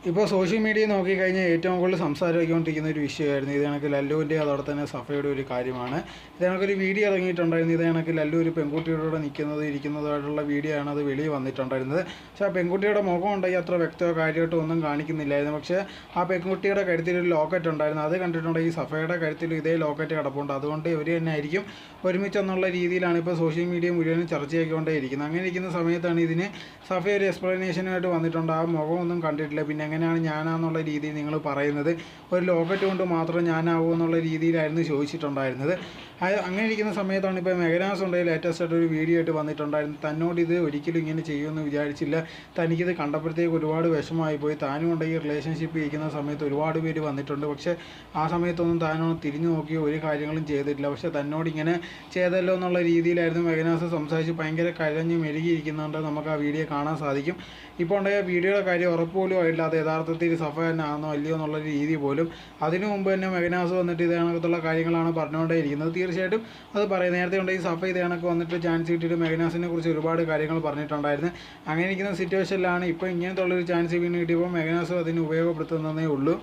ഇപ്പോൾ social media നോക്കിക്കഴിഞ്ഞാൽ ഏറ്റവും കൂടുതൽ സംസാരിച്ചുകൊണ്ടിരിക്കുന്ന ഒരു വിഷയമായിരുന്നു ഇത് കണക്ക് ലല്ലുവിൻ്റെ അതോടെ തന്നെ സഫയുടെ ഒരു കാര്യമാണ്. ഇത് കണക്കൊരു വീഡിയോ ഇറങ്ങിയിട്ടുണ്ടായിരുന്നു. ഇത് കണക്ക് ലല്ലു ഒരു പെൺകുട്ടിയോടെ ഇരിക്കുന്നതായിട്ടുള്ള വീഡിയോ ആണ് അത് വെളിയിൽ വന്നിട്ടുണ്ടായിരുന്നത്. പക്ഷേ ആ പെൺകുട്ടിയുടെ മുഖം ഉണ്ടെങ്കിൽ അത്ര വ്യക്തമോ കാര്യമായിട്ടോ ഒന്നും കാണിക്കുന്നില്ലായിരുന്നു. പക്ഷേ ആ പെൺകുട്ടിയുടെ കഴുത്തിലൊരു ലോക്കറ്റ് ഉണ്ടായിരുന്നു. അത് കണ്ടിട്ടുണ്ടെങ്കിൽ സഫയുടെ കഴുത്തിൽ ഇതേ ലോക്കറ്റ് കിടപ്പുണ്ട്. അതുകൊണ്ട് ഇവർ തന്നെ ആയിരിക്കും ഒരുമിച്ചെന്നുള്ള രീതിയിലാണ് ഇപ്പോൾ സോഷ്യൽ മീഡിയ മുഴുവനും ചർച്ചയാക്കിക്കൊണ്ടേ ഇരിക്കുന്നത്. അങ്ങനെ ഇരിക്കുന്ന സമയത്താണ് ഇതിന് സഫ ഒരു എക്സ്പ്ലനേഷനായിട്ട് വന്നിട്ടുണ്ട്. ആ മുഖമൊന്നും കണ്ടിട്ടില്ല, പിന്നെ എങ്ങനെയാണ് ഞാനാന്നുള്ള രീതിയിൽ നിങ്ങൾ പറയുന്നത്, ഒരു ലോക്കറ്റ് കൊണ്ട് മാത്രം ഞാനാവൂ എന്നുള്ള രീതിയിലായിരുന്നു ചോദിച്ചിട്ടുണ്ടായിരുന്നത്. അങ്ങനെ ഇരിക്കുന്ന സമയത്താണ് ഇപ്പോൾ മെഗനാസ് ഉണ്ടെങ്കിൽ ലേറ്റസ്റ്റ് ആയിട്ട് ഒരു വീഡിയോ ആയിട്ട് വന്നിട്ടുണ്ടായിരുന്നു. തന്നോട് ഇത് ഒരിക്കലും ഇങ്ങനെ ചെയ്യുമെന്ന് വിചാരിച്ചില്ല, തനിക്കിത് കണ്ടപ്പോഴത്തേക്ക് ഒരുപാട് വിഷമമായി പോയി, താനും ഉണ്ടെങ്കിൽ റിലേഷൻഷിപ്പ് ഇരിക്കുന്ന സമയത്ത് ഒരുപാട് പേര് വന്നിട്ടുണ്ട്. പക്ഷേ ആ സമയത്തൊന്നും താനൊന്നും തിരിഞ്ഞു നോക്കി ഒരു കാര്യങ്ങളും ചെയ്തിട്ടില്ല. പക്ഷേ തന്നോട് ഇങ്ങനെ ചെയ്തല്ലോ എന്നുള്ള രീതിയിലായിരുന്നു മെഗനാസ് സംസാരിച്ച് ഭയങ്കര കരഞ്ഞ് മെഴുകിയിരിക്കുന്നുണ്ട്. നമുക്ക് ആ വീഡിയോ കാണാൻ സാധിക്കും. ഇപ്പോൾ ഉണ്ടായ വീഡിയോയുടെ കാര്യം ഉറപ്പ് പോലും ആയില്ല അത് യഥാർത്ഥത്തിൽ സഫ തന്നെ ആണോ അല്ലയോ എന്നുള്ള രീതി പോലും. അതിനു മുമ്പ് തന്നെ മെഗനാസ് വന്നിട്ട് ഇത് കണക്കത്തുള്ള കാര്യങ്ങളാണ് പറഞ്ഞുകൊണ്ടേ ഇരിക്കുന്നത്. തീർച്ചയായിട്ടും അത് പറയും. നേരത്തെ ഉണ്ടെങ്കിൽ സഫ ഇത് കണക്ക് വന്നിട്ട് ചാൻസ് കിട്ടിയിട്ട് മെഗനാസിനെ കുറിച്ച് ഒരുപാട് കാര്യങ്ങൾ പറഞ്ഞിട്ടുണ്ടായിരുന്നു. അങ്ങനെ ഇരിക്കുന്ന സിറ്റുവേഷനിലാണ് ഇപ്പോൾ ഇങ്ങനത്തെ ഉള്ളൊരു ചാൻസ് വീണ് കിട്ടിയപ്പോൾ മെഗനാസ് അതിന് ഉപയോഗപ്പെടുത്തുന്നതേ ഉള്ളൂ.